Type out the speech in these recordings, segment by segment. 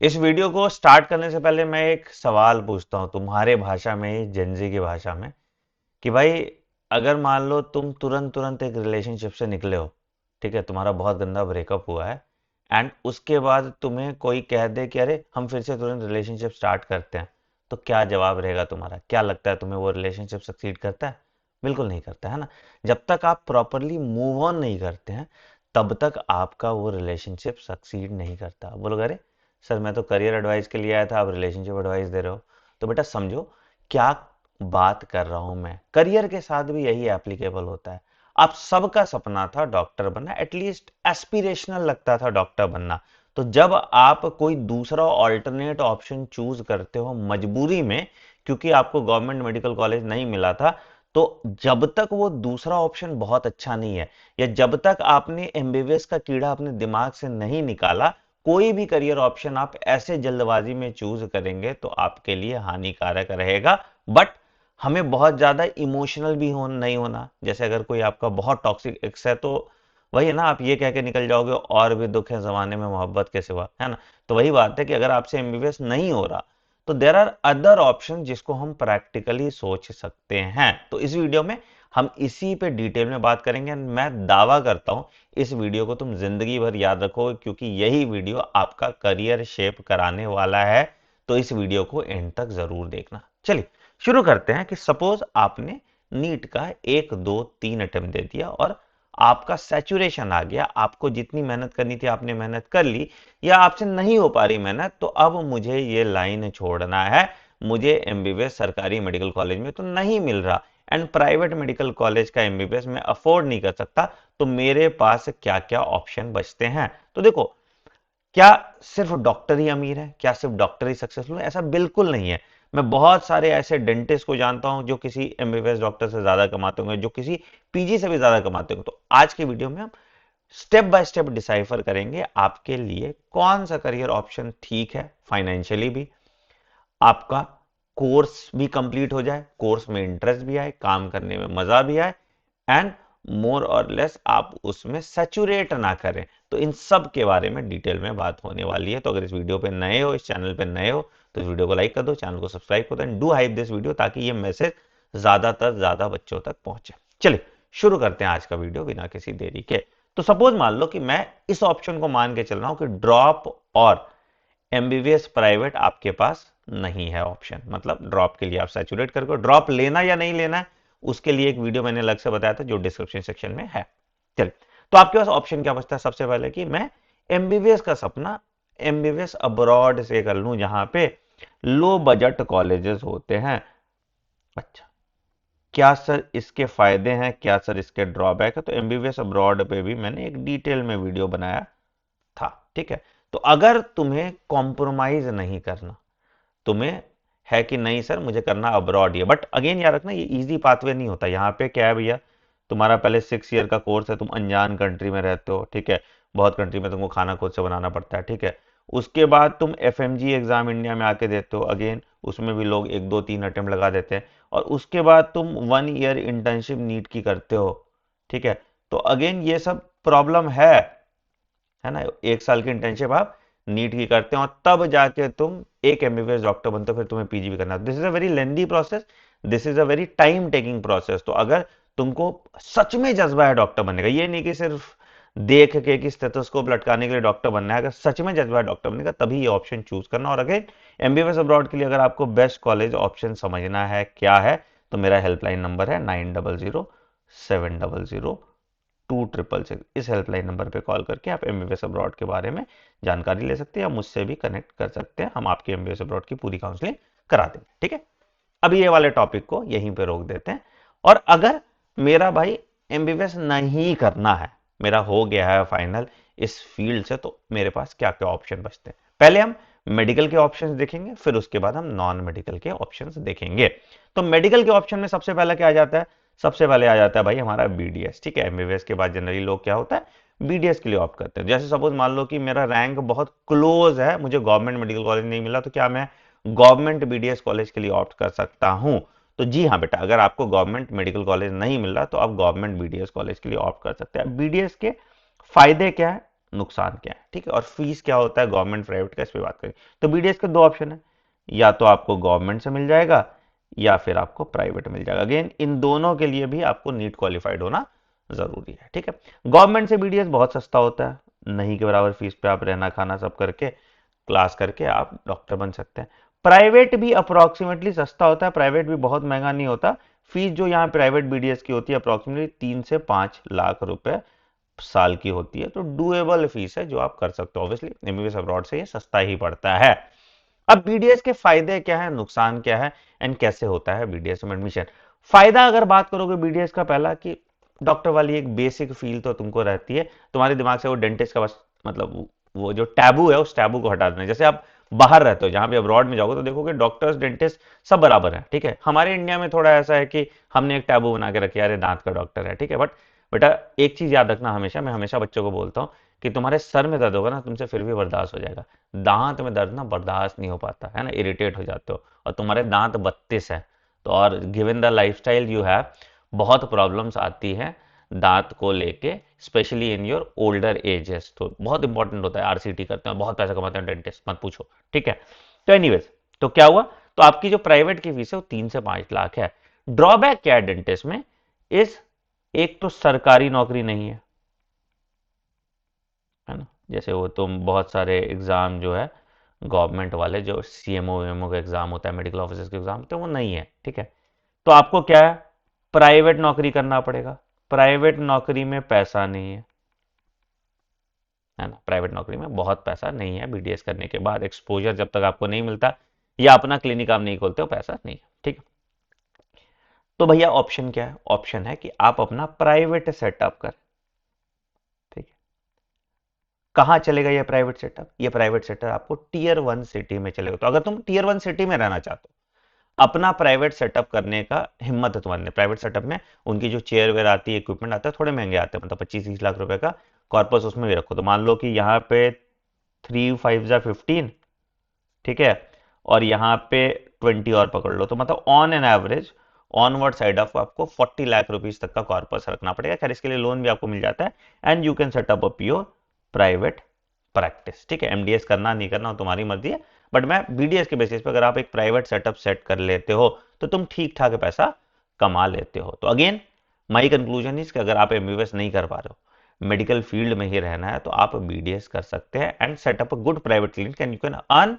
इस वीडियो को स्टार्ट करने से पहले मैं एक सवाल पूछता हूँ तुम्हारे भाषा में, जेनजी की भाषा में, कि भाई अगर मान लो तुम तुरंत तुरंत एक रिलेशनशिप से निकले हो, ठीक है, तुम्हारा बहुत गंदा ब्रेकअप हुआ है, एंड उसके बाद तुम्हें कोई कह दे कि अरे हम फिर से तुरंत रिलेशनशिप स्टार्ट करते हैं, तो क्या जवाब रहेगा तुम्हारा? क्या लगता है तुम्हें वो रिलेशनशिप सक्सीड करता है? बिल्कुल नहीं करता है ना। जब तक आप प्रॉपरली मूव ऑन नहीं करते हैं तब तक आपका वो रिलेशनशिप सक्सीड नहीं करता। बोलोगे अरे सर मैं तो करियर एडवाइस के लिए आया था, आप रिलेशनशिप एडवाइस दे रहे हो। तो बेटा समझो क्या बात कर रहा हूं मैं। करियर के साथ भी यही एप्लीकेबल होता है। आप सबका सपना था डॉक्टर बनना, एटलीस्ट एस्पिरेशनल लगता था डॉक्टर बनना। तो जब आप कोई दूसरा ऑल्टरनेट ऑप्शन चूज करते हो मजबूरी में, क्योंकि आपको गवर्नमेंट मेडिकल कॉलेज नहीं मिला था, तो जब तक वो दूसरा ऑप्शन बहुत अच्छा नहीं है, या जब तक आपने एमबीबीएस का कीड़ा अपने दिमाग से नहीं निकाला, कोई भी करियर ऑप्शन आप ऐसे जल्दबाजी में चूज करेंगे तो आपके लिए हानिकारक रहेगा। बट हमें बहुत ज्यादा इमोशनल भी नहीं होना। जैसे अगर कोई आपका बहुत टॉक्सिक एक्स है, तो वही है ना, आप ये कह के निकल जाओगे और भी दुख है जमाने में मोहब्बत के सिवा, है ना। तो वही बात है कि अगर आपसे एमबीबीएस नहीं हो रहा तो देर आर अदर ऑप्शन जिसको हम प्रैक्टिकली सोच सकते हैं। तो इस वीडियो में हम इसी पे डिटेल में बात करेंगे। मैं दावा करता हूं इस वीडियो को तुम जिंदगी भर याद रखोगे, क्योंकि यही वीडियो आपका करियर शेप कराने वाला है। तो इस वीडियो को एंड तक जरूर देखना। चलिए शुरू करते हैं कि सपोज आपने नीट का 1 2 3 अटेम्प्ट दे दिया और आपका सैचुरेशन आ गया, आपको जितनी मेहनत करनी थी आपने मेहनत कर ली, या आपसे नहीं हो पा रही मेहनत, तो अब मुझे ये लाइन छोड़ना है। मुझे एमबीबीएस सरकारी मेडिकल कॉलेज में तो नहीं मिल रहा, एंड प्राइवेट मेडिकल कॉलेज का एमबीबीएस मैं अफोर्ड नहीं कर सकता, तो मेरे पास क्या क्या ऑप्शन बचते हैं? तो देखो, क्या सिर्फ डॉक्टर ही अमीर है? क्या सिर्फ डॉक्टर ही सक्सेसफुल है? ऐसा बिल्कुल नहीं है। मैं बहुत सारे ऐसे डेंटिस्ट को जानता हूं जो किसी एमबीबीएस डॉक्टर से ज्यादा कमाते होंगे, जो किसी पीजी से भी ज्यादा कमाते होंगे। तो आज के वीडियो में हम स्टेप बाय स्टेप डिसाइफर करेंगे आपके लिए कौन सा करियर ऑप्शन ठीक है, फाइनेंशियली भी, आपका कोर्स भी कंप्लीट हो जाए, कोर्स में इंटरेस्ट भी आए, काम करने में मजा भी आए, एंड मोर और लेस आप उसमें सैचुरेट ना करें। तो इन सब के बारे में डिटेल में बात होने वाली है। तो अगर इस वीडियो पे नए हो, इस चैनल पे नए हो, तो इस वीडियो को लाइक कर दो, चैनल को सब्सक्राइब कर दो, and do hype this video ताकि ये मैसेज ज्यादातर ज्यादा बच्चों तक पहुंचे। चलिए शुरू करते हैं आज का वीडियो बिना किसी देरी के। तो सपोज मान लो कि मैं इस ऑप्शन को मान के चल रहा हूं कि ड्रॉप और एमबीबीएस प्राइवेट आपके पास नहीं है ऑप्शन। मतलब ड्रॉप के लिए आप सैचुरेट करके ड्रॉप लेना या नहीं लेना है, उसके लिए एक वीडियो मैंने अलग से बताया था जो डिस्क्रिप्शन सेक्शन में है। चलिए, तो आपके पास ऑप्शन क्या बचता है? सबसे पहले कि मैं एमबीबीएस का सपना एमबीबीएस अब्रॉड से कर लूं, जहां पे लो बजट कॉलेजेस होते हैं। अच्छा, क्या सर इसके फायदे हैं, क्या सर इसके ड्रॉबैक है? तो एमबीबीएस अब्रॉड पे भी मैंने एक डिटेल में वीडियो बनाया था, ठीक है। तो अगर तुम्हें कॉम्प्रोमाइज नहीं करना, तुम्हें है कि नहीं सर मुझे करना अब्रॉड ही है, बट अगेन याद रखना ये इजी पाथवे नहीं होता। यहाँ पे क्या है भैया, तुम्हारा पहले 6 ईयर का कोर्स है, तुम अनजान कंट्री में रहते हो, ठीक है। बहुत कंट्री में तुमको खाना खुद से बनाना पड़ता है, ठीक है। उसके बाद तुम एफएमजी एग्जाम इंडिया में आके देते हो, अगेन उसमें भी लोग 1 2 3 अटेम्प्ट लगा देते हैं। और उसके बाद तुम 1 ईयर इंटर्नशिप नीट की करते हो, ठीक है। तो अगेन ये सब प्रॉब्लम है ना। 1 साल की इंटर्नशिप आप नीट की करते हो और तब जाके तुम एक एमबीबीएस डॉक्टर बनते हो, फिर तुम्हें पीजी भी करना है। This is a very lengthy process, this is a very time taking process. तो अगर तुमको सच में जज्बा है डॉक्टर बनने का, ये नहीं कि सिर्फ देख के कि स्टेथोस्कोप लटकाने के लिए डॉक्टर बनना है, अगर सच में जज्बा है डॉक्टर बनने का तभी ये ऑप्शन चूज करना। और अगर एमबीबीएस अब्रॉड के लिए अगर आपको बेस्ट कॉलेज ऑप्शन समझना है क्या है, तो मेरा हेल्पलाइन नंबर है 9007002666। इस हेल्पलाइन नंबर पे कॉल करके आप एमबीबीएस अब्रॉड के बारे में जानकारी ले सकते हैं, या मुझसे भी कनेक्ट कर सकते हैं। हम आपके एमबीबीएस अब्रॉड की पूरी काउंसलिंग करा देंगे, ठीक है। अब ये वाले टॉपिक को यहीं पे रोक देते हैं। और अगर मेरा भाई एमबीबीएस नहीं करना है, मेरा हो गया है फाइनल इस फील्ड से, तो मेरे पास क्या क्या ऑप्शन बचते हैं? पहले हम मेडिकल के ऑप्शंस देखेंगे, फिर उसके बाद हम नॉन मेडिकल के ऑप्शंस देखेंगे। तो मेडिकल के ऑप्शन में सबसे पहले क्या आ जाता है? सबसे पहले आ जाता है भाई हमारा बीडीएस, ठीक है। एमबीबीएस के बाद जनरली लोग क्या होता है, बीडीएस के लिए ऑप्ट करते हैं। जैसे सपोज मान लो कि मेरा रैंक बहुत क्लोज है, मुझे गवर्नमेंट मेडिकल कॉलेज नहीं मिला, तो क्या मैं गवर्नमेंट बीडीएस कॉलेज के लिए ऑप्ट कर सकता हूं? तो जी हाँ बेटा, अगर आपको गवर्नमेंट मेडिकल कॉलेज नहीं मिल रहा तो आप गवर्नमेंट बीडीएस कॉलेज के लिए ऑप्ट कर सकते हैं। बीडीएस के फायदे क्या है? नुकसान क्या है, ठीक है, और फीस क्या होता है गवर्नमेंट प्राइवेट का, इस पे बात करें। तो बीडीएस के दो ऑप्शन है, या तो आपको गवर्नमेंट से मिल जाएगा या फिर आपको प्राइवेट मिल जाएगा। अगेन इन दोनों के लिए भी आपको नीट क्वालिफाइड होना जरूरी है, ठीक है। गवर्नमेंट से बीडीएस बहुत सस्ता होता है, नहीं के बराबर फीस पे आप रहना खाना सब करके क्लास करके आप डॉक्टर बन सकते हैं। प्राइवेट भी अप्रोक्सीमेटली सस्ता होता है, प्राइवेट भी बहुत महंगा नहीं होता। फीस जो यहाँ प्राइवेट बीडीएस की होती है अप्रोक्सीमेटली 3 से 5 लाख रुपए साल की होती है, तो डुएबल फीस है जो आप कर सकते हो। ऑब्वियसली एमबीबीएस अब्रॉड से ये सस्ता ही पड़ता है। अब बीडीएस के फायदे क्या है, नुकसान क्या है, एंड कैसे होता है बीडीएस में एडमिशन। फायदा अगर बात करोगे बीडीएस का, पहला कि डॉक्टर वाली एक बेसिक फील तो तुमको रहती है, तुम्हारे दिमाग से वो डेंटिस्ट का बस मतलब वो जो टैबू है उस टैबू को हटा देना। जैसे आप बाहर रहते हो, जहां भी अब्रॉड में जाओगे तो देखोगे डॉक्टर्स डेंटिस्ट सब बराबर है, ठीक है। हमारे इंडिया में थोड़ा ऐसा है कि हमने एक टैबू बना के रखा है, अरे दांत का डॉक्टर है, ठीक है। बट बेटा एक चीज याद रखना, हमेशा मैं हमेशा बच्चों को बोलता हूँ कि तुम्हारे सर में दर्द होगा ना, तुमसे फिर भी बर्दाश्त हो जाएगा। दांत में दर्द ना बर्दाश्त नहीं हो पाता है ना, इरिटेट हो जाते हो, और तुम्हारे दांत 32 है तो, और given the lifestyle you have, बहुत प्रॉब्लम्स आती है दांत को लेके, specially in your older ages. तो बहुत इंपॉर्टेंट होता है, आरसीटी करते हैं, बहुत पैसा कमाते हैं डेंटिस्ट, मत पूछो, ठीक है। तो एनीवेज, तो क्या हुआ, तो आपकी जो प्राइवेट की फीस है वो 3 से 5 लाख है। ड्रॉबैक क्या है डेंटिस्ट में, इस एक तो सरकारी नौकरी नहीं है ना, जैसे वो तुम बहुत सारे एग्जाम जो है गवर्नमेंट वाले जो सीएमओ वीएमओ का एग्जाम होता है, मेडिकल ऑफिसर्स के एग्जाम होते हैं, वो नहीं है, ठीक है। तो आपको क्या है, प्राइवेट नौकरी करना पड़ेगा। प्राइवेट नौकरी में पैसा नहीं है ना, प्राइवेट नौकरी में बहुत पैसा नहीं है। बीडीएस करने के बाद एक्सपोजर जब तक आपको नहीं मिलता या अपना क्लिनिक आप नहीं खोलते हो, पैसा नहीं है, ठीक है। तो भैया ऑप्शन क्या है, ऑप्शन है कि आप अपना प्राइवेट सेटअप करें, ठीक है। कहाँ चलेगा ये प्राइवेट सेटअप, ये प्राइवेट सेटअप आपको टीयर 1 सिटी में चलेगा। तो अगर तुम टीयर 1 सिटी में रहना चाहते हो, अपना प्राइवेट सेटअप करने का हिम्मत है तुम्हारे, प्राइवेट सेटअप में उनकी जो चेयर वेयर आती है, इक्विपमेंट आता है, थोड़े महंगे आते हैं, मतलब 25-30 लाख रुपए का कॉर्पस उसमें भी रखो। तो मान लो कि यहाँ पे 3 5 15, ठीक है, और यहाँ पे 20 और पकड़ लो, तो मतलब on an average onward side of आपको 40 लाख रुपीज तक का कॉर्पस रखना पड़ेगा। खैर इसके लिए लोन भी आपको मिल जाता है, and you can setup up your private practice, ठीक है। एमडीएस करना नहीं करना तुम्हारी मर्जी है, बट मैं बीडीएस के बेसिस पे अगर आप एक प्राइवेट सेटअप सेट कर लेते हो तो तुम ठीक ठाक पैसा कमा लेते हो। तो अगेन माई कंक्लूजन इज कि अगर आप एमबीबीएस नहीं कर पा रहे हो, मेडिकल फील्ड में ही रहना है, तो आप बीडीएस कर सकते हैं and setup a good private clinic, and you can earn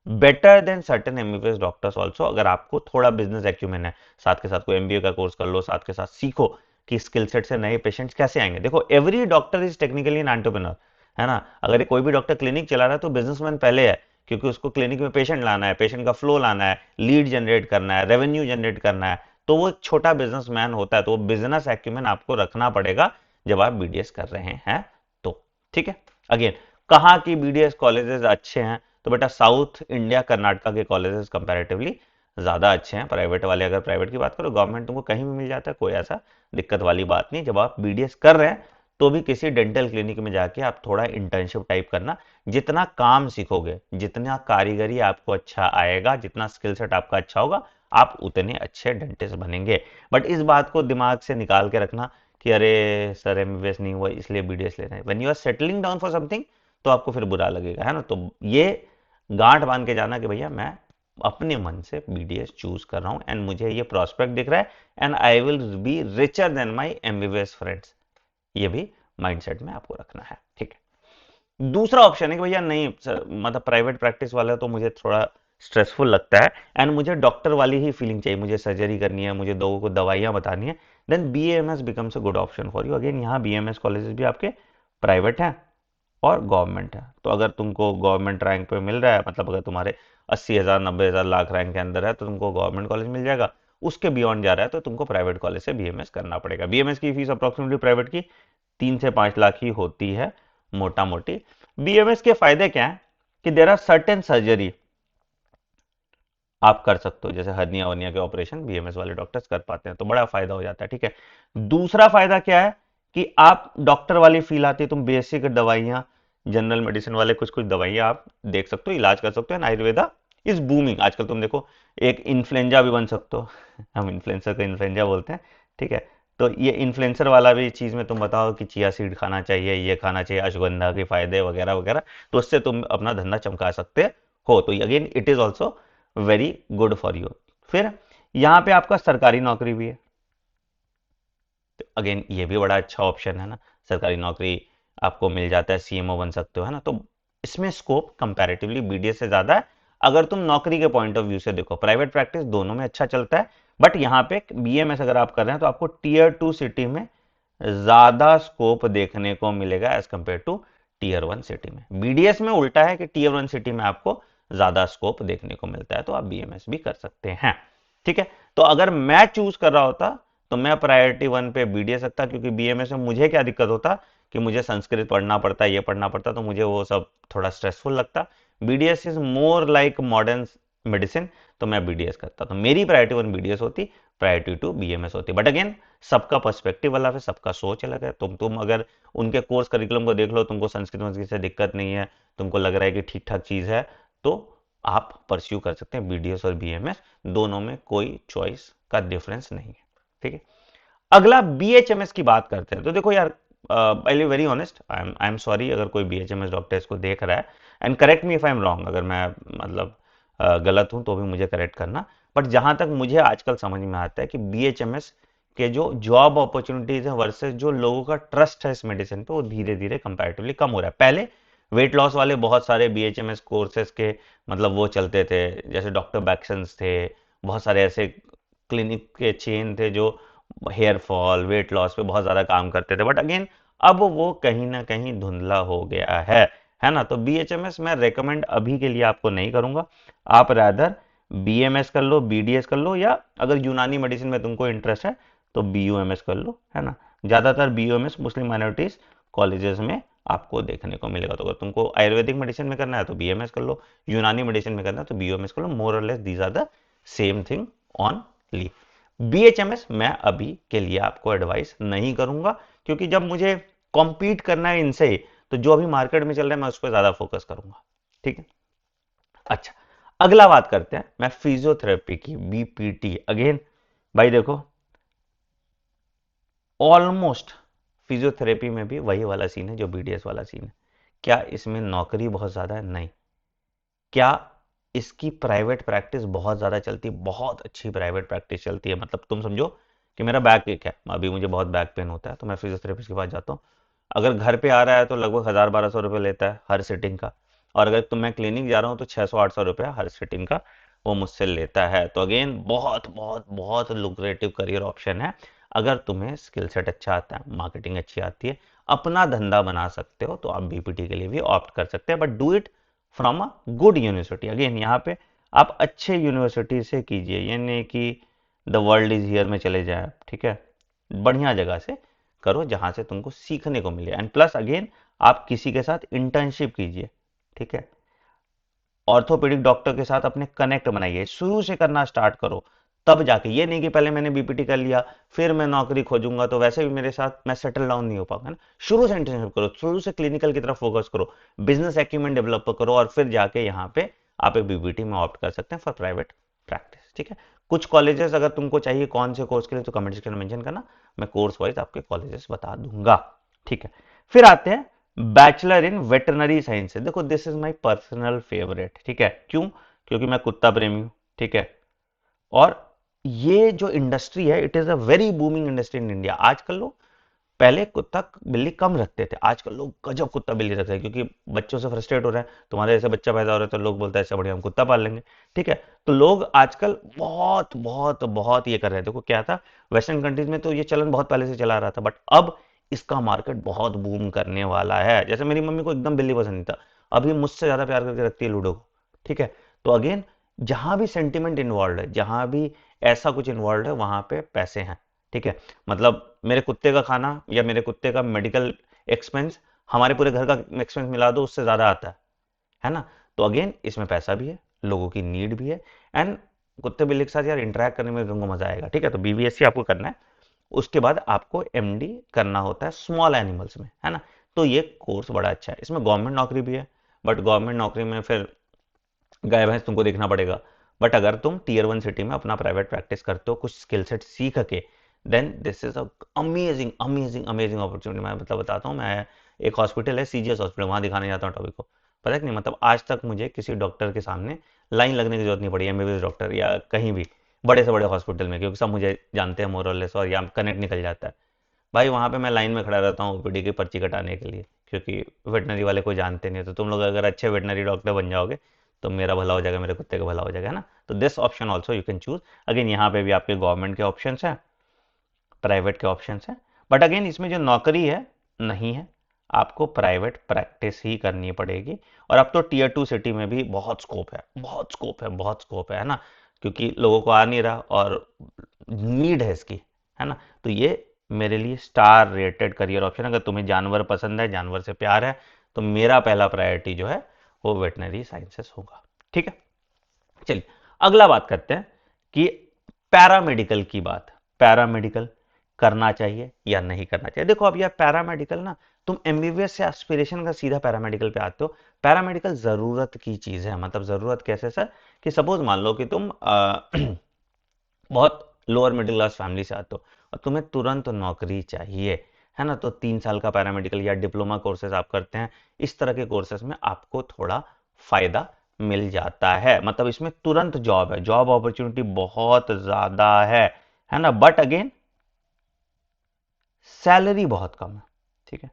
better than certain MBBS doctors also. अगर आपको थोड़ा बिजनेस एक्यूमेन है, साथ के साथ कोई एमबीए का कोर्स कर लो, साथ के साथ सीखो कि स्किल सेट से नए पेशेंट्स कैसे आएंगे। देखो every doctor is technically an entrepreneur, है ना। अगर कोई भी डॉक्टर क्लिनिक चला रहा है तो बिजनेसमैन पहले है, क्योंकि उसको क्लिनिक में पेशेंट लाना है, पेशेंट का फ्लो लाना है, लीड जनरेट करना है, रेवेन्यू जनरेट करना है, तो वो एक छोटा बिजनेसमैन होता है। तो वो बिजनेस एक्यूमेन आपको रखना पड़ेगा जब आप बीडीएस कर रहे हैं तो, ठीक है। अगेन कहाँ की बीडीएस कॉलेजेस अच्छे हैं, तो बेटा साउथ इंडिया कर्नाटका के कॉलेजेस कंपैरेटिवली ज्यादा अच्छे हैं प्राइवेट वाले। अगर प्राइवेट की बात करो, गवर्नमेंट तुमको कहीं भी मिल जाता है, कोई ऐसा दिक्कत वाली बात नहीं। जब आप बीडीएस कर रहे हैं तो भी किसी डेंटल क्लिनिक में जाके आप थोड़ा इंटर्नशिप टाइप करना, जितना काम सीखोगे, जितना कारीगरी आपको अच्छा आएगा, जितना स्किल सेट आपका अच्छा होगा, आप उतने अच्छे डेंटिस्ट बनेंगे। बट इस बात को दिमाग से निकाल के रखना कि अरे सर एमबीबीएस नहीं हुआ इसलिए बीडीएस लेना है, when you are settling down for something तो आपको फिर बुरा लगेगा, है ना। तो ये गांठ बांध के जाना कि भैया मैं अपने मन से बीडीएस चूज कर रहा हूं एंड मुझे ये प्रोस्पेक्ट दिख रहा है, and I will be richer than my MBBS friends. ये भी माइंडसेट में आपको रखना है, ठीक है। दूसरा ऑप्शन है कि भैया नहीं सर, मतलब प्राइवेट प्रैक्टिस वाला तो मुझे थोड़ा स्ट्रेसफुल लगता है, एंड मुझे डॉक्टर वाली ही फीलिंग चाहिए, मुझे सर्जरी करनी है, मुझे लोगों को दवाइयां बतानी है, then BMS becomes a good option for you. Again यहाँ बीएमएस कॉलेजेस भी आपके प्राइवेट हैं और गवर्नमेंट है। तो अगर तुमको गवर्नमेंट रैंक पे मिल रहा है, मतलब अगर तुम्हारे 80,000 90,000 लाख रैंक के अंदर है, तो तुमको गवर्नमेंट कॉलेज मिल जाएगा। उसके बियॉन्ड जा रहा है तो तुमको प्राइवेट कॉलेज से बीएमएस करना पड़ेगा। बीएमएस की फीस अप्रोक्सीमेटली प्राइवेट की 3 से 5 लाख ही होती है मोटा मोटी। बीएमएस के फायदे क्या है कि देर आर सर्टेन सर्जरी आप कर सकते हो, जैसे हर्निया वर्निया के ऑपरेशन बीएमएस वाले डॉक्टर्स कर पाते हैं, तो बड़ा फायदा हो जाता है, ठीक है। दूसरा फायदा क्या है कि आप डॉक्टर वाली फील आती है, तुम बेसिक दवाइयां, जनरल मेडिसिन वाले कुछ कुछ दवाइयां आप देख सकते हो, इलाज कर सकते हो। आयुर्वेदा इज बूमिंग आजकल। तुम देखो एक इन्फ्लुएंजा भी बन सकते हो हम इन्फ्लुएंसर को इन्फ्लुएंजा बोलते हैं, ठीक है। तो ये इन्फ्लुएंसर वाला भी चीज में तुम बताओ कि चिया सीड खाना चाहिए, ये खाना चाहिए, अश्वगंधा के फायदे वगैरह वगैरह, तो उससे तुम अपना धंधा चमका सकते हो। तो again it is also very good for you. फिर यहाँ पे आपका सरकारी नौकरी भी है, तो अगेन ये भी बड़ा अच्छा ऑप्शन है ना, सरकारी नौकरी आपको मिल जाता है, सीएमओ बन सकते हो, है ना। तो इसमें स्कोप कंपैरेटिवली बीडीएस से ज्यादा है। अगर तुम नौकरी के पॉइंट ऑफ व्यू से देखो, प्राइवेट प्रैक्टिस दोनों में अच्छा चलता है, बट यहाँ पे बीएमएस अगर आप कर रहे हैं तो आपको टीयर 2 सिटी में ज्यादा स्कोप देखने को मिलेगा as compare to tier 1 city में। बीडीएस में उल्टा है कि टीयर 1 सिटी में आपको ज्यादा स्कोप देखने को मिलता है, तो आप बीएमएस भी कर सकते हैं। ठीक है, तो अगर मैं चूज कर रहा होता तो मैं प्रायोरिटी 1 पे बीडीएस रखता, क्योंकि बीएमएस में मुझे क्या दिक्कत होता कि मुझे संस्कृत पढ़ना पड़ता, ये पढ़ना पड़ता, तो मुझे वो सब थोड़ा स्ट्रेसफुल लगता। BDS is more like modern medicine, तो मैं बीडीएस करता, तो मेरी प्रायोरिटी 1 बीडीएस होती, प्रायोरिटी 2 बीएमएस होती। बट अगेन सबका पर्सपेक्टिव अलग है, सबका सोच अलग है। तुम अगर उनके कोर्स करिकुलम को देख लो, तुमको संस्कृत वंस्कृत से दिक्कत नहीं है, तुमको लग रहा है कि ठीक ठाक चीज है, तो आप परस्यू कर सकते हैं बीडीएस और बीएमएस, दोनों में कोई चॉइस का डिफरेंस नहीं है। ठीक है, अगला बीएचएमएस की बात करते हैं। तो देखो यार, I very honest, I am sorry अगर कोई बीएचएमएस डॉक्टर इसको देख रहा है, and correct me if I am wrong, अगर मैं मतलब गलत हूं तो भी मुझे करेक्ट करना। बट जहां तक मुझे आजकल समझ में आता है कि बीएचएमएस के जो जॉब अपॉर्चुनिटीज है वर्सेस जो लोगों का ट्रस्ट है इस मेडिसिन पे, वो धीरे धीरे कंपैरेटिवली कम हो रहा है। पहले वेट लॉस वाले बहुत सारे बीएचएमएस कोर्सेज के मतलब वो चलते थे, जैसे डॉक्टर बैक्सन्स थे, बहुत सारे ऐसे क्लिनिक के चेन थे जो हेयर फॉल वेट लॉस पे बहुत ज्यादा काम करते थे। बट अगेन अब वो कहीं ना कहीं धुंधला हो गया है ना। तो बीएचएमएस मैं रेकमेंड अभी के लिए आपको नहीं करूंगा, आप रादर बीएमएस कर लो, बीडीएस कर लो, या अगर यूनानी मेडिसिन में तुमको इंटरेस्ट है तो बीयूएमएस कर लो, है ना। ज्यादातर बीयूएमएस मुस्लिम माइनॉरिटीज कॉलेजेस में आपको देखने को मिलेगा। तो अगर तुमको आयुर्वेदिक मेडिसिन में करना है तो बीएमएस कर लो, यूनानी मेडिसिन में करना है तो बीयूएमएस कर लो। मोर और less these are the same thing only. BHMS मैं अभी के लिए आपको एडवाइस नहीं करूंगा, क्योंकि जब मुझे कॉम्पीट करना है इनसे, तो जो अभी मार्केट में चल रहा है मैं उस पर ज्यादा फोकस करूंगा। ठीक है, अच्छा, अगला बात करते हैं मैं फिजियोथेरेपी की, बीपीटी। अगेन भाई देखो, ऑलमोस्ट फिजियोथेरेपी में भी वही वाला सीन है जो बीडीएस वाला सीन है। क्या इसमें नौकरी बहुत ज्यादा है? नहीं। क्या इसकी प्राइवेट प्रैक्टिस बहुत ज्यादा चलती है? बहुत अच्छी प्राइवेट प्रैक्टिस चलती है। मतलब तुम समझो कि मेरा बैक एक है, अभी मुझे बहुत बैक पेन होता है, तो मैं फिजियोथेरेपिस्ट के पास जाता हूँ। अगर घर पे आ रहा है तो लगभग 1000-1200 रुपये लेता है हर सिटिंग का, और अगर तुम मैं क्लिनिक जा रहा हूँ तो 600-800 रुपया हर सिटिंग का वो मुझसे लेता है। तो अगेन बहुत बहुत बहुत लुक्रेटिव करियर ऑप्शन है। अगर तुम्हें स्किल सेट अच्छा आता है, मार्केटिंग अच्छी आती है, अपना धंधा बना सकते हो, तो आप बीपीटी के लिए भी ऑप्ट कर सकते हैं, but do it from a good university. Again यहाँ पे आप अच्छे यूनिवर्सिटी से कीजिए, ये नहीं कि द वर्ल्ड इज हियर में चले जाए। ठीक है, बढ़िया जगह से करो जहां से तुमको सीखने को मिले, एंड प्लस अगेन आप किसी के साथ इंटर्नशिप कीजिए। ठीक है, ऑर्थोपेडिक डॉक्टर के साथ अपने कनेक्ट बनाइए, शुरू से करना स्टार्ट करो, तब जाके। ये नहीं कि पहले मैंने बीपीटी कर लिया फिर मैं नौकरी खोजूंगा, तो वैसे भी मेरे साथ मैं सेटल डाउन नहीं हो पाऊंगा ना। शुरू से इंटर्नशिप करो, शुरू से क्लिनिकल की तरफ फोकस करो, बिजनेस एक्यूमेंट डेवलप करो, और फिर जाके यहाँ पे आप एक बीपीटी में ऑप्ट कर सकते हैं फॉर प्राइवेट प्रैक्टिस। ठीक है, कुछ कॉलेजेस अगर तुमको चाहिए कौन से कोर्स के लिए, तो कमेंट सेक्शन में मेंशन करना, मैं कोर्स वाइज आपके कॉलेजेस बता दूंगा। ठीक है, फिर आते हैं बैचलर इन वेटरनरी साइंस है। देखो this is my personal favourite. ठीक है, क्यों? क्योंकि मैं कुत्ता प्रेमी हूं। ठीक है, और ये जो इंडस्ट्री है it is a very booming industry in India. आजकल लोग, पहले कुत्ता बिल्ली कम रखते थे, आजकल लोग गजब कुत्ता बिल्ली रखते हैं, क्योंकि बच्चों से फ्रस्ट्रेट हो रहे हैं। तुम्हारे जैसे बच्चा पैदा हो रहा है तो लोग बोलते हैं ऐसा बढ़िया हम कुत्ता पाल लेंगे। ठीक है, तो लोग आजकल बहुत बहुत बहुत ये कर रहे हैं। देखो क्या था, वेस्टर्न कंट्रीज में तो ये चलन बहुत पहले से चला रहा था, बट अब इसका मार्केट बहुत बूम करने वाला है। जैसे मेरी मम्मी को एकदम बिल्ली पसंद नहीं था, अभी मुझसे ज्यादा प्यार करके रखती है लूडो को। ठीक है, तो अगेन जहां भी सेंटिमेंट इन्वॉल्व है, जहां भी ऐसा कुछ इन्वॉल्व है, वहां पे पैसे हैं। ठीक है, मतलब मेरे कुत्ते का खाना या मेरे कुत्ते का मेडिकल एक्सपेंस हमारे पूरे घर का एक्सपेंस मिला दो उससे ज्यादा आता है ना। तो अगेन इसमें पैसा भी है, लोगों की नीड भी है, एंड कुत्ते बिल्ली के साथ यार इंटरेक्ट करने में तुमको मजा आएगा। ठीक है, तो बीबीएससी आपको करना है, उसके बाद आपको एमडी करना होता है स्मॉल एनिमल्स में, है ना। तो ये कोर्स बड़ा अच्छा है, इसमें गवर्नमेंट नौकरी भी है, बट गवर्नमेंट नौकरी में फिर गाय भैंस तुमको देखना पड़ेगा। बट अगर तुम टीयर 1 सिटी में अपना प्राइवेट प्रैक्टिस करते हो, कुछ स्किल सेट सीख के then this is a amazing amazing amazing opportunity. मैं मतलब बताता हूँ, मैं एक हॉस्पिटल है सीजीएस हॉस्पिटल, वहां दिखाने जाता हूँ टॉपिक को, पता है कि नहीं, मतलब आज तक मुझे किसी डॉक्टर के सामने लाइन लगने की जरूरत नहीं पड़ी, एमबीबीएस डॉक्टर या कहीं भी बड़े से बड़े हॉस्पिटल में, क्योंकि सब मुझे जानते हैं मोरलेस, और या कनेक्ट निकल जाता है। भाई वहां पे मैं लाइन में खड़ा रहता हूँ ओपीडी की पर्ची कटाने के लिए, क्योंकि वेटनरी वाले कोई जानते नहीं, तो तुम लोग अगर अच्छे वेटनरी डॉक्टर बन जाओगे तो मेरा भला हो जाएगा, मेरे कुत्ते का भला हो जाएगा, है ना। तो this option also you can choose. Again यहाँ पे भी आपके गवर्नमेंट के ऑप्शन हैं, प्राइवेट के ऑप्शन हैं, बट अगेन इसमें जो नौकरी है नहीं है, आपको प्राइवेट प्रैक्टिस ही करनी पड़ेगी। और अब तो टीयर 2 सिटी में भी बहुत स्कोप है, बहुत स्कोप है, बहुत स्कोप है ना, क्योंकि लोगों को आ नहीं रहा और नीड है इसकी, है ना। तो ये मेरे लिए स्टार रेटेड करियर ऑप्शन। अगर तुम्हें जानवर पसंद है, जानवर से प्यार है, तो मेरा पहला प्रायोरिटी जो है वो वेटनरी साइंसेस होगा। ठीक है, चलिए अगला बात करते हैं कि पैरामेडिकल की बात। पैरामेडिकल करना चाहिए या नहीं करना चाहिए। देखो अब यार पैरामेडिकल ना, तुम एमबीबीएस से एस्पिरेशन का सीधा पैरामेडिकल पे आते हो। पैरामेडिकल जरूरत की चीज है, मतलब जरूरत कैसे सर, कि सपोज मान लो कि तुम बहुत लोअर मिडिल क्लास फैमिली से आते हो और तुम्हें तुरंत नौकरी चाहिए, है ना, तो 3 साल का पैरामेडिकल या डिप्लोमा कोर्सेज आप करते हैं, इस तरह के कोर्सेज में आपको थोड़ा फायदा मिल जाता है, मतलब इसमें तुरंत जॉब है, जॉब अपॉर्चुनिटी बहुत ज्यादा है ना, बट अगेन सैलरी बहुत कम है। ठीक है,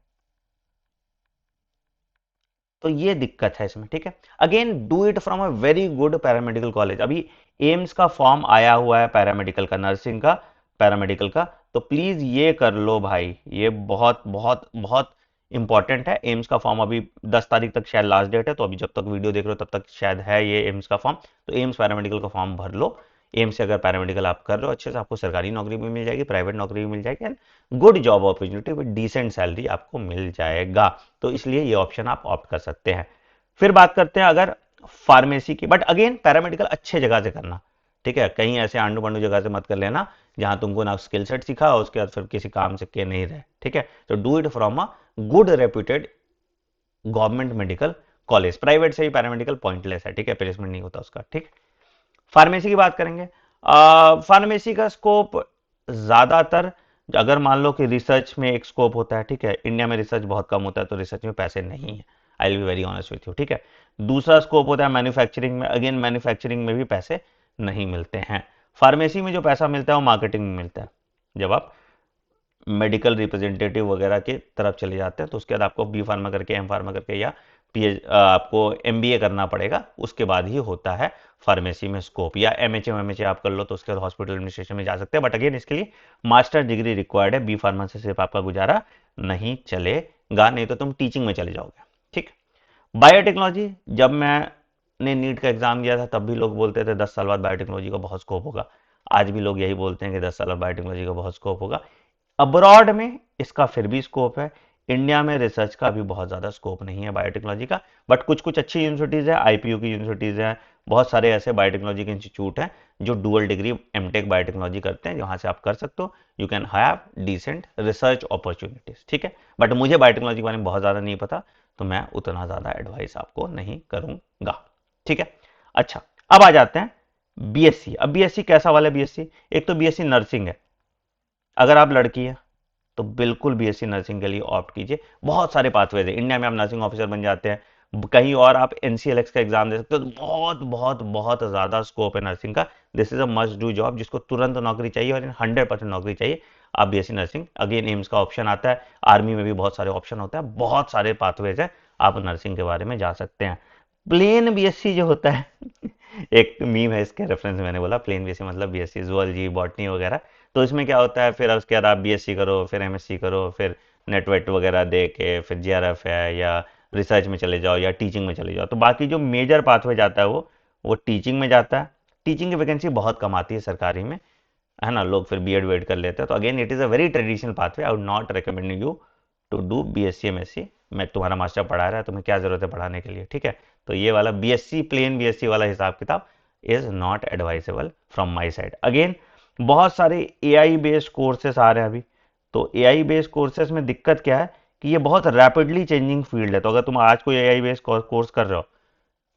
तो ये दिक्कत है इसमें। ठीक है, again do it from a very good paramedical college. अभी एम्स का फॉर्म आया हुआ है पैरामेडिकल का, नर्सिंग का, पैरामेडिकल का, तो प्लीज ये कर लो भाई, ये बहुत बहुत बहुत इंपॉर्टेंट है। एम्स का फॉर्म अभी 10 तारीख तक शायद लास्ट डेट है, तो अभी जब तक वीडियो देख रहे हो तब तक शायद है ये एम्स का फॉर्म, तो एम्स पैरामेडिकल का फॉर्म भर लो। एम्स से अगर पैरामेडिकल आप कर रहे हो अच्छे से, आपको सरकारी नौकरी भी मिल जाएगी, प्राइवेट नौकरी भी मिल जाएगी, and good job opportunity with decent salary आपको मिल जाएगा। तो इसलिए ये ऑप्शन आप ऑप्ट कर सकते हैं। फिर बात करते हैं अगर फार्मेसी की, बट अगेन पैरामेडिकल अच्छे जगह से करना। ठीक है, कहीं ऐसे आंडू पांडू जगह से मत कर लेना जहां तुमको ना स्किल सेट सिखा और उसके बाद फिर किसी काम से के नहीं रहे। ठीक है, तो do it from a good reputed government medical college. Private से ही पैरामेडिकल पॉइंटलेस है, ठीक है, प्लेसमेंट नहीं होता उसका। ठीक, फार्मेसी की बात करेंगे। फार्मेसी का स्कोप ज्यादातर, अगर मान लो कि रिसर्च में एक स्कोप होता है, ठीक है, इंडिया में रिसर्च बहुत कम होता है, तो रिसर्च में पैसे नहीं है, आई will be very honest with you. ठीक है, दूसरा स्कोप होता है मैन्युफैक्चरिंग में, अगेन मैन्युफैक्चरिंग में भी पैसे नहीं मिलते हैं। फार्मेसी में जो पैसा मिलता है वो मार्केटिंग में मिलता है। जब आप मेडिकल रिप्रेजेंटेटिव वगैरह की तरफ चले जाते हैं तो उसके बाद आपको बी फार्मा करके, एम फार्मा करके, या आपको एमबीए करना पड़ेगा, उसके बाद ही होता है फार्मेसी में स्कोप। या एमएचए आप कर लो तो उसके बाद हॉस्पिटल एडमिनिस्ट्रेशन में जा सकते हैं, बट अगेन इसके लिए मास्टर डिग्री रिक्वायर्ड है। बी फार्मा से सिर्फ आपका गुजारा नहीं चलेगा, नहीं तो तुम टीचिंग में चले जाओगे। ठीक, बायोटेक्नोलॉजी, जब मैंने नीट का एग्जाम दिया था तब भी लोग बोलते थे 10 साल बाद बायोटेक्नोलॉजी का बहुत स्कोप होगा। आज भी लोग यही बोलते हैं कि 10 साल बाद बायोटेक्नोलॉजी का बहुत स्कोप होगा। अब्रॉड में इसका फिर भी स्कोप है, इंडिया में रिसर्च का भी बहुत ज़्यादा स्कोप नहीं है बायोटेक्नोलॉजी का, बट कुछ कुछ अच्छी यूनिवर्सिटीज़ है, आईपीयू की यूनिवर्सिटीज़ हैं, बहुत सारे ऐसे बायोटेक्नोलॉजी के इंस्टीट्यूट हैं जो डुअल डिग्री एमटेक बायोटेक्नोलॉजी करते हैं, जहाँ से आप कर सकते हो, you can have decent research opportunities. ठीक है, बट मुझे बायोटेक्नोलॉजी के बारे में बहुत ज़्यादा नहीं पता, तो मैं उतना ज़्यादा एडवाइस आपको नहीं करूँगा। ठीक है, अच्छा, अब आ जाते हैं बीएससी। अब बीएससी कैसा वाला बीएससी, एक तो बीएससी नर्सिंग है, अगर आप लड़की है तो बिल्कुल बीएससी नर्सिंग के लिए ऑप्ट कीजिए। बहुत सारे पाथवेज है, इंडिया में आप नर्सिंग ऑफिसर बन जाते हैं, कहीं और आप एनसीएलएक्स का एग्जाम दे सकते हो, तो बहुत बहुत बहुत ज्यादा स्कोप है नर्सिंग का। This is a must do job, जिसको तुरंत नौकरी चाहिए और 100% नौकरी चाहिए, आप बीएससी नर्सिंग, अगेन एम्स का ऑप्शन आता है, आर्मी में भी बहुत सारे ऑप्शन होता है, बहुत सारे पाथवेज है, आप नर्सिंग के बारे में जा सकते हैं। प्लेन बीएससी जो होता है एक मीम है इसके रेफरेंस में, मैंने बोला प्लेन बीएससी मतलब बीएससी जूलॉजी बॉटनी वगैरह, तो इसमें क्या होता है, फिर उसके बाद आप बीएससी करो, फिर एमएससी करो, फिर नेट वेट वगैरह दे के फिर जीआरएफ है, या रिसर्च में चले जाओ, या टीचिंग में चले जाओ। तो बाकी जो मेजर पाथवे जाता है वो टीचिंग में जाता है। टीचिंग की वैकेंसी बहुत कम आती है सरकारी में, है ना, लोग फिर बीएड वेड कर लेते हैं, तो again it is a very traditional pathway, I would not recommend you to do BSc MSc. मैं तुम्हारा मास्टर पढ़ा रहा है, तुम्हें क्या जरूरत है पढ़ाने के लिए। ठीक है, तो ये वाला बीएससी, प्लेन बीएससी वाला हिसाब किताब is not advisable from my side. Again बहुत सारे एआई बेस्ड कोर्सेस आ रहे हैं अभी, तो एआई बेस्ड कोर्सेस में दिक्कत क्या है कि ये बहुत रैपिडली चेंजिंग फील्ड है, तो अगर तुम आज कोई एआई बेस्ड कोर्स कर रहे हो,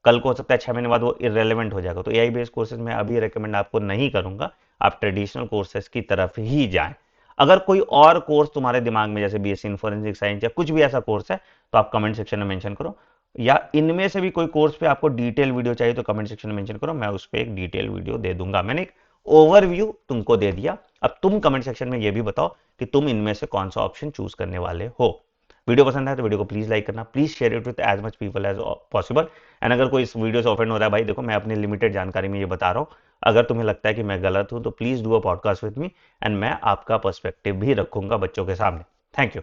कल को हो सकता है 6 महीने बाद वो इरेलीवेंट हो जाएगा, तो एआई बेस्ड कोर्सेज में अभी रिकमेंड आपको नहीं करूंगा, आप ट्रेडिशनल कोर्सेज की तरफ ही जाएं। अगर कोई और कोर्स तुम्हारे दिमाग में, जैसे बीएससी इन फोरेंसिक साइंस या कुछ भी ऐसा कोर्स है, तो आप कमेंट सेक्शन में मेंशन करो। या इनमें से भी कोई कोर्स पे आपको डिटेल वीडियो चाहिए तो कमेंट सेक्शन में मेंशन करो, मैं उस पर एक डिटेल वीडियो दे दूंगा। मैंने एक ओवरव्यू तुमको दे दिया, अब तुम कमेंट सेक्शन में ये भी बताओ कि तुम इनमें से कौन सा ऑप्शन चूज करने वाले हो। वीडियो पसंद है तो वीडियो को प्लीज लाइक करना, please share it with as much people as possible. And अगर कोई इस वीडियो से ऑफेंड हो रहा है, भाई देखो मैं अपनी लिमिटेड जानकारी में ये बता रहा हूँ, अगर तुम्हें लगता है कि मैं गलत हूं तो please do a podcast with me, and मैं आपका पर्सपेक्टिव भी रखूंगा बच्चों के सामने। Thank you.